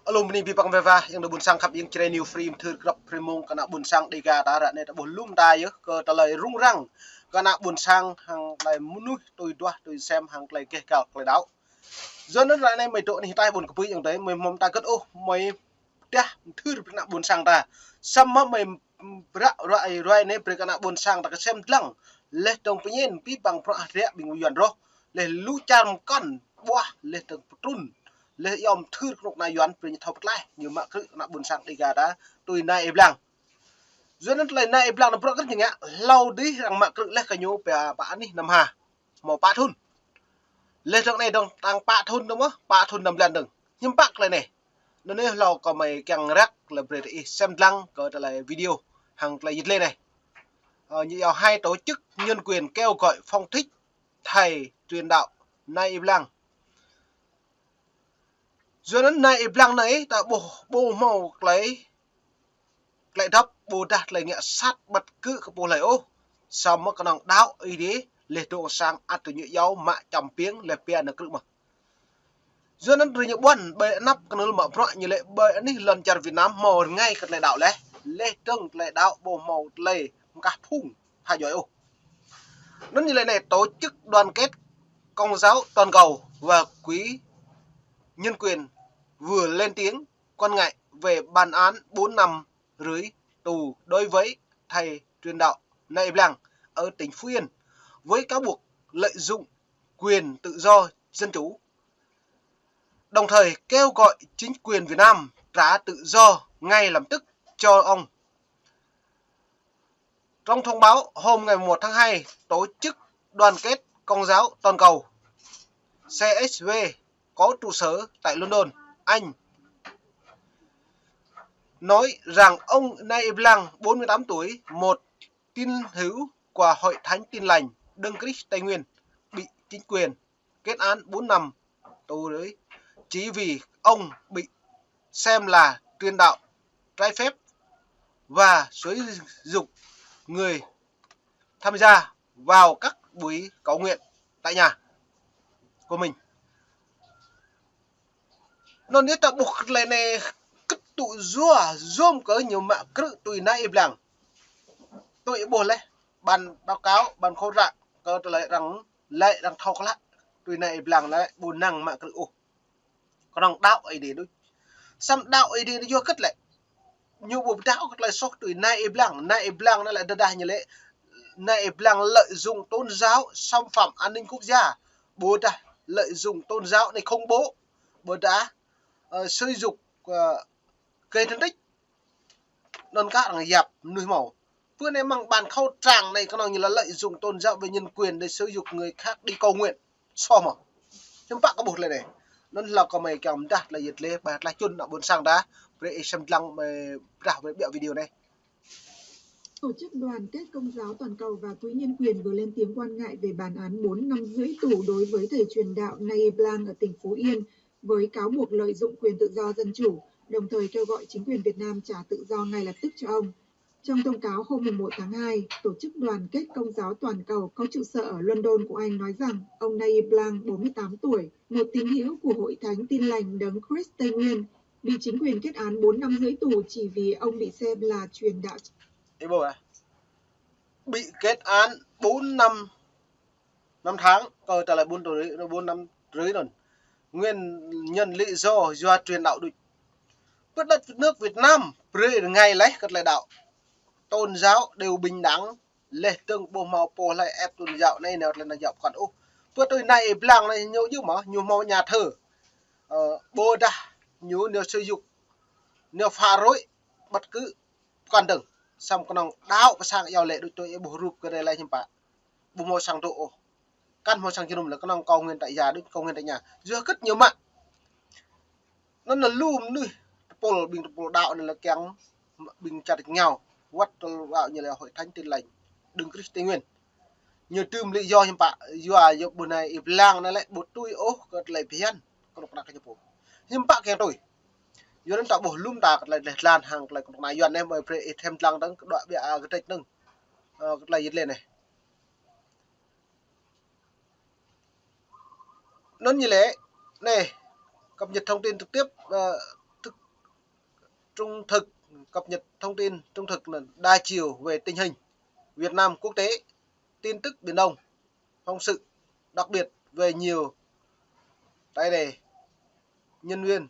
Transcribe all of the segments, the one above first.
alumni bipang veva yang do bunsang khap yang chere new free thur krop primung kana bunsang diga dara ne ta bolum da yo ko ta lai rung rang kana bunsang hang lai munu tôi doa tôi xem hang lai ke kal lai dau do nó lại này mày độ này tai buồn cái yang đấy mày mong ta cất ô mày dah thur kana bunsang ta sama mày rai rai ne kana bunsang ta xem lang le tong penyen bipang pro area bing yuan ro le lu cham con boa le tong trun le yom thưa lúc này yuan về thọc lại nhiều mà cứ nạp buồn sang đi gà đã tôi này em lang do nên lại này em lang nó pro rất nhiều lâu đi rằng mà cứ lấy cái nhau bè bạn đi nằm hà màu ba thun lên trong này đồng tăng ba thun đúng không ba thun nằm lần đừng nhưng bạc lại này nó nên lâu có mày càng rắc là về xem lăng có lại video hàng lại dịch lên này như hai tổ chức nhân quyền kêu gọi phong thích thầy truyền đạo này em lang do nên này blang này ta bồ màu lại đắp bồ đạt lại nghĩa sát bất cứ cái bồ lại ô sao mà cái năng đau ấy đi lệ độ sang ăn từ nhựa dâu mạ chầm tiếng lệ bè nó cứ mà do nên rồi những buồn bệ nắp cái nó mở rọi như lệ bệ ní lần chặt Việt Nam màu ngay cái này đạo lệ trưng lại đạo bồ màu lệ cả thùng hai giỏi ô nó như lệ này tổ chức đoàn kết công giáo toàn cầu và quý nhân quyền vừa lên tiếng quan ngại về bản án 4 năm rưỡi tù đối với thầy truyền đạo Nay Blang ở tỉnh Phú Yên với cáo buộc lợi dụng quyền tự do dân chủ, đồng thời kêu gọi chính quyền Việt Nam trả tự do ngay lập tức cho ông. Trong thông báo hôm ngày 1 tháng 2, tổ chức đoàn kết công giáo toàn cầu CSV có trụ sở tại London, Anh nói rằng ông Nay Blang 48 tuổi, một tín hữu của Hội Thánh Tin Lành Đấng Christ Tây Nguyên bị chính quyền kết án 4 năm tù đấy chỉ vì ông bị xem là truyền đạo trái phép và xúi giục người tham gia vào các buổi cầu nguyện tại nhà của mình. Nó nếu ta buộc lại này cứ tụ zoom có nhiều mạng cứ tùy nay im lặng tụi buồn lên bàn báo cáo bàn khâu rạng có lại đang thâu lại tùy này im lặng lại buồn năng mạng cứ có đang đạo ấy để đối xăm đạo ấy đi nó vô cất lại nhiều bộ đạo lại sốc tùy nay im lặng nó lại đa như lệ nay im lặng lợi dụng tôn giáo xâm phạm an ninh quốc gia bố ta lợi dụng tôn giáo này không bố bố đã sử dụng gây thương tích non các là dẹp nuôi màu bữa nay mang bàn khâu tràng này có nói như là lợi dụng tôn giáo về nhân quyền để sử dụng người khác đi cầu nguyện so mà nhưng bạn có bột này nó là có mày kèm đặt là nhiệt lệ bạt là chun ở buồn sang đá để xem lăng mày đảo với biểu video này. Tổ chức đoàn kết công giáo toàn cầu và quỹ nhân quyền vừa lên tiếng quan ngại về bản án 4 năm rưỡi tù đối với thầy truyền đạo Nay Blang ở tỉnh Phú Yên với cáo buộc lợi dụng quyền tự do dân chủ, đồng thời kêu gọi chính quyền Việt Nam trả tự do ngay lập tức cho ông. Trong thông cáo hôm 1 tháng 2, Tổ chức đoàn kết công giáo toàn cầu có trụ sở ở London của Anh nói rằng ông Nay Blang, 48 tuổi, một tín hữu của Hội Thánh Tin Lành Đấng Christ Tây Nguyên, bị chính quyền kết án 4 năm rưỡi tù chỉ vì ông bị xem là truyền đạo. Bị kết án 4 năm 5 tháng, câu trả lời 4 năm rưỡi rồi. Nguyên nhân lý do truyền đạo được bất đất nước Việt Nam ngày lấy các lãnh đạo tôn giáo đều bình đẳng lệ tương bộ màu po lại ép tôn giáo này nào là dọc còn ô bữa tôi này làng này nhiều màu nhà thờ bồ đà nhiều nếu sử dụng nếu phá rối bất cứ quan đừng xong con đau sang giàu lệ đôi tôi bổ rụp cái này lại chim bạ bù màu sang độ căn màu sang chim là con cầu nguyên tại nhà cầu nguyên tại nhà giữa rất nhiều mạng nó là lùm nuôi pol bình pol đạo này là kéo bình chặt nhau quát vào như là Hội Thánh Tin Lành Đấng Christ Tây Nguyên nhiều trùm lý do chim bạ do bữa này làng này lại bột tôi ô cái lại phiền con đọc cái chụp chim bạ kèm tôi do nên tạo bổ lùm ta lại lan hàng lại con này do em phải thêm lăng đấng đoạn bịa cái trạch nâng lại dịch lên này nó như lẽ này cập nhật thông tin trực tiếp trung thực, cập nhật thông tin trung thực là đa chiều về tình hình Việt Nam quốc tế, tin tức Biển Đông, phóng sự đặc biệt về nhiều tay đề, nhân viên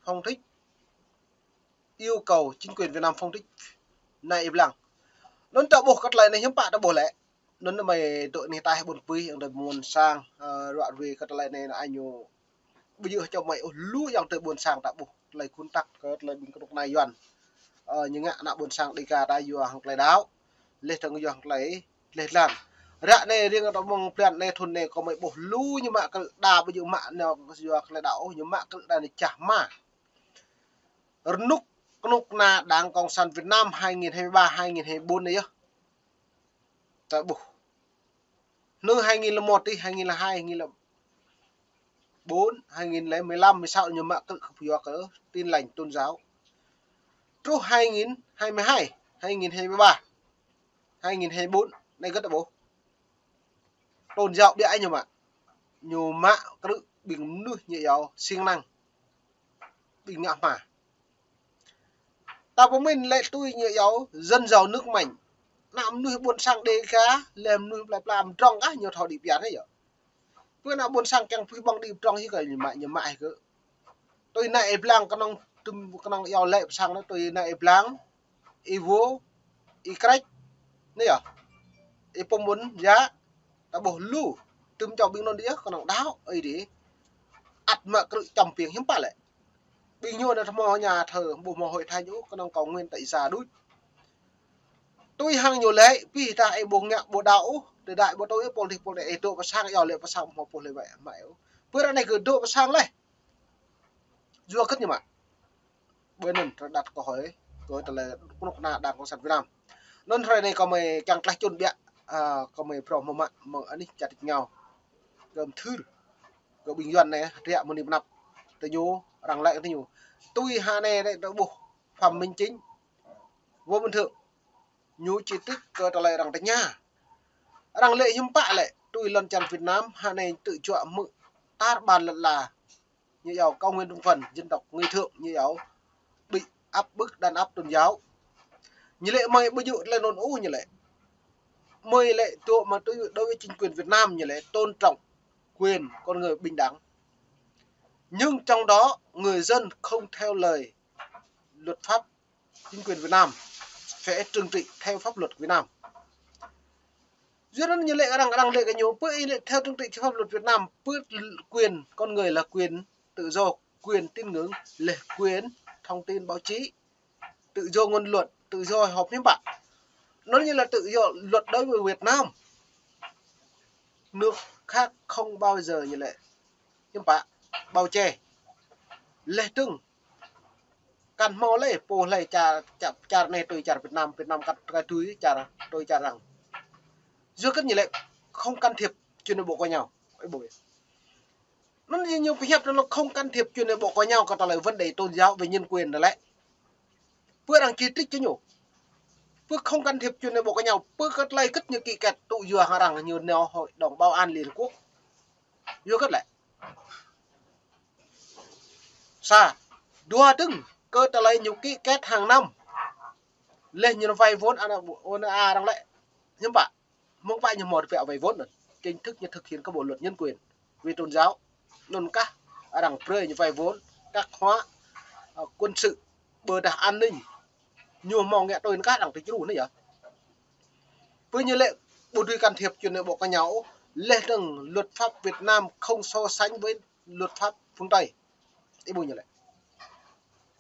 phong thích, yêu cầu chính quyền Việt Nam phong thích này im lặng. Nón trả bộ cắt lại này hiếm bạn đã bổ lẽ. Nón là mày đội này tai buồn quý ở đời buồn sang đoạn vì cắt lại này là anh nhô bây giờ cho mày lú yang tới buồn sang tak bu lại kun tak ke lại bin kedok na yuan nhưng ngạ nak buồn sang đi cả đại yuang lại đáo lên thằng yuang lại lên lan rạ này riêng ở mong plan này thôn này có mày bổ lú nhưng mà cái đà bây giờ mạng nào yuang lại đáo nhưng mà cái đà này chả mà nút nút na Đảng Cộng sản Việt Nam 2023-2024 này á tại bu nơi 2001 đi 2002 2004 2015 16 nhưng mà cứ vừa cỡ tin lành tôn giáo trước 2022 2023 2024 này rất là bố tôn giáo bị anh nhưng mà nhiều mạ cứ bình nước nhẹ giáo siêng năng bình ngạ mà ta của mình lại tôi nhẹ giáo dân giàu nước mạnh làm nuôi buôn sang đề cá làm nuôi làm trong á nhiều thọ đi biển đấy vậy bữa nào buôn sang càng phi bằng đi trong như cái như mại cơ tôi này blang con nong yêu lệ sang đó tôi này blang ivo ikrek nè à ipom muốn giá ta bổ lu tum cho bình non đĩa con nong đáo ấy đi ắt mà cứ chầm tiền hiếm pa lại bình nhiêu là mò nhà thờ bộ mò hội thay nhũ con nong cầu nguyên tại già đút tôi hàng nhiều lệ vì ta ai bộ ngạ bộ đảo từ đại bộ tôi bộ thì bộ để độ và sang yêu lệ và sang một bộ lệ vậy mày bữa này cứ độ và sang lên dua cất như mà bên mình đặt câu hỏi rồi từ là lúc nào Đảng Cộng sản Việt Nam nên thời này có mày càng lại chôn bẹ có mày pro mà anh đi chặt nhau gồm thư gồm bình luận này rẻ một điểm nạp từ nhô rằng lại từ nhô tôi hà này đây đã buộc phẩm minh chính vô bình thường nhú chi tiết cơ trở lại rằng tại nhà rằng lệ hiếm bạ lại tôi lần chăn Việt Nam hà này tự chọn mự ta bàn là như giàu cao nguyên trung phần dân tộc người thượng như giàu bị áp bức đàn áp tôn giáo như lệ mày bây giờ lên nôn u như lệ mời lệ tụ mà tôi đối với chính quyền Việt Nam như lệ tôn trọng quyền con người bình đẳng nhưng trong đó người dân không theo lời luật pháp chính quyền Việt Nam sẽ trừng trị theo pháp luật Việt Nam duy nhất như lệ đang lệ cái nhiều bữa lệ theo trừng trị theo pháp luật Việt Nam bữa quyền con người là quyền tự do quyền tín ngưỡng là quyền thông tin báo chí tự do ngôn luận tự do họp hiến bạn nó như là tự do luật đối với Việt Nam nước khác không bao giờ như lệ hiến bạn bao che lệ trưng căn mò lệ po lệ cha này tôi cha Việt Nam cắt cái túi cha tôi cha rằng giữa các như lệ không can thiệp chuyện nội bộ của nhau cái buổi nó nhiều cái hiệp nó không can thiệp chuyện nội bộ của nhau còn là vấn đề tôn giáo về nhân quyền đó lại vừa đang chỉ trích chứ nhủ vừa không can thiệp chuyện nội bộ của nhau vừa cất lây cất như kỳ kẹt tụ dừa hà rằng nhiều nèo hội đồng bảo an Liên Hợp Quốc vừa cất lại xa đua tưng cơ ta lấy nhiều kỹ kết hàng năm lên như nó vay vốn ONA đang lại nhưng bạn mong vay như một vẹo vay vốn rồi chính thức như thực hiện các bộ luật nhân quyền về tôn giáo luôn các đảng prey như vay vốn các hóa quân sự bờ đảng an ninh nhiều mong nghe tôi các đảng tính đủ nữa nhỉ với như lệ bộ tuy can thiệp chuyện nội bộ của nhau lệ rằng luật pháp Việt Nam không so sánh với luật pháp phương Tây cái bùi như lệ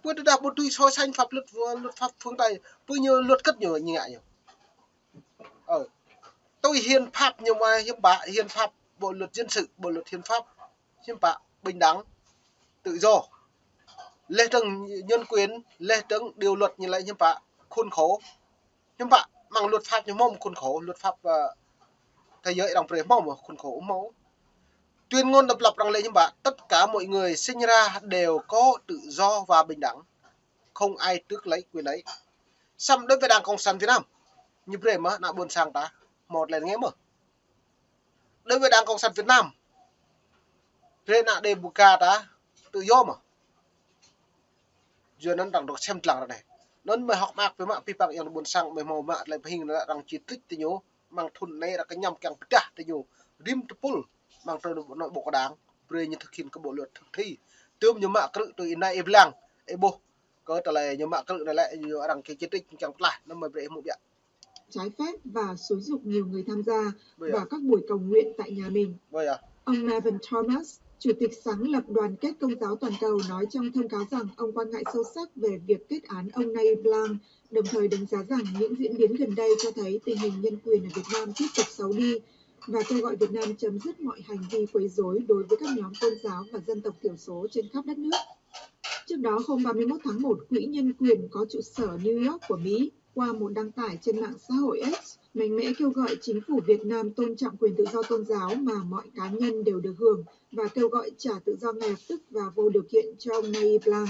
với đặc bộ tuy so sánh pháp luật phương Tây với như luật cất nhiều như ngại nhiều tôi hiến pháp nhưng mà hiến pháp bộ luật dân sự bộ luật hiến pháp hiến pháp bình đẳng tự do lệ trừng nhân quyền lệ trừng điều luật như lại hiến pháp khuôn khổ hiến pháp bằng luật pháp như mong khuôn khổ luật pháp thế giới đồng thời mong mà khuôn khổ máu tuyên ngôn độc lập rằng lệ hiến pháp tất cả mọi người sinh ra đều có tự do và bình đẳng không ai tước lấy quyền ấy xong đối với Đảng Cộng sản Việt Nam như vậy mà nạ buồn sang ta một là nghe mở đối với Đảng Cộng sản Việt Nam thế nạ đề buka ta tự do mà giờ nó đang được xem lặng này nó mới học mạc với mạc pipang yang buồn sang mới màu mạc lại hình là đang chỉ trích tới nhau mang thun này là cái nhầm càng pecah tới nhau rim tupul mang tới nội bộ đáng pre như thực hiện các bộ luật thực thi tươm như mạc cự từ nay eblang ebo có trả lời như mạc cự này lại như đang cái chỉ trích càng lại nó mới về một biện trái phép và xúi giục nhiều người tham gia Bây vào các buổi cầu nguyện tại nhà mình. à Ông Nevin Thomas, Chủ tịch sáng lập Đoàn kết Công giáo Toàn cầu, nói trong thông cáo rằng ông quan ngại sâu sắc về việc kết án ông Nair Blanc, đồng thời đánh giá rằng những diễn biến gần đây cho thấy tình hình nhân quyền ở Việt Nam tiếp tục xấu đi và kêu gọi Việt Nam chấm dứt mọi hành vi quấy rối đối với các nhóm tôn giáo và dân tộc thiểu số trên khắp đất nước. Trước đó, hôm 31 tháng 1, Quỹ Nhân quyền có trụ sở New York của Mỹ qua một đăng tải trên mạng xã hội X mạnh mẽ kêu gọi chính phủ Việt Nam tôn trọng quyền tự do tôn giáo mà mọi cá nhân đều được hưởng và kêu gọi trả tự do ngay lập tức và vô điều kiện cho ông Nair Blanc.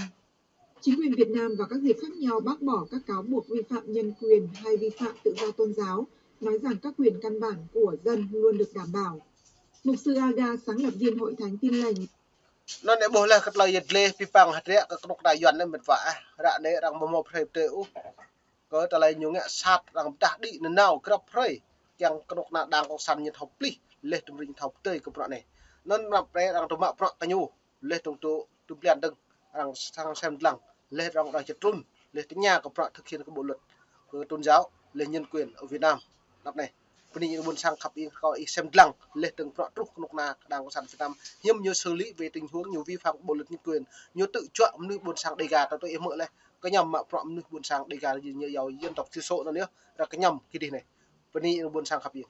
Chính quyền Việt Nam vào các dịp khác nhau bác bỏ các cáo buộc vi phạm nhân quyền hay vi phạm tự do tôn giáo, nói rằng các quyền căn bản của dân luôn được đảm bảo. Mục sư Aga, sáng lập viên Hội Thánh Tin Lành, nó để bố là các lời dịch lê pipang hạt rẽ các nóc đại doan nên mình vả rạ này đang một phép teu có trả lời nhiều ngã sát đang đã đi nên nào cái prey yang cái nóc đang có săn nhiệt học li lê trong rình học tươi cái bọn này nó làm pre đang trong mạo bọn tay nhu lê trong tu plan đừng đang sang xem lằng lê đang chật run lê tiếng nhà của bọn thực hiện cái bộ luật tôn giáo lê nhân quyền ở Việt Nam đọc này bên này buôn sang khắp in coi xem lằng lê từng bọn trúc nóc đang có săn Việt Nam hiếm nhiều xử lý về tình huống nhiều vi phạm bộ luật nhân quyền nhiều tự chọn nước buôn sang đầy gà tao tôi em mượn này cái nhầm mà bọn nước buôn sang đầy gà như giàu dân tộc thiểu số nữa là cái nhầm cái đi này bên này buôn sang khắp in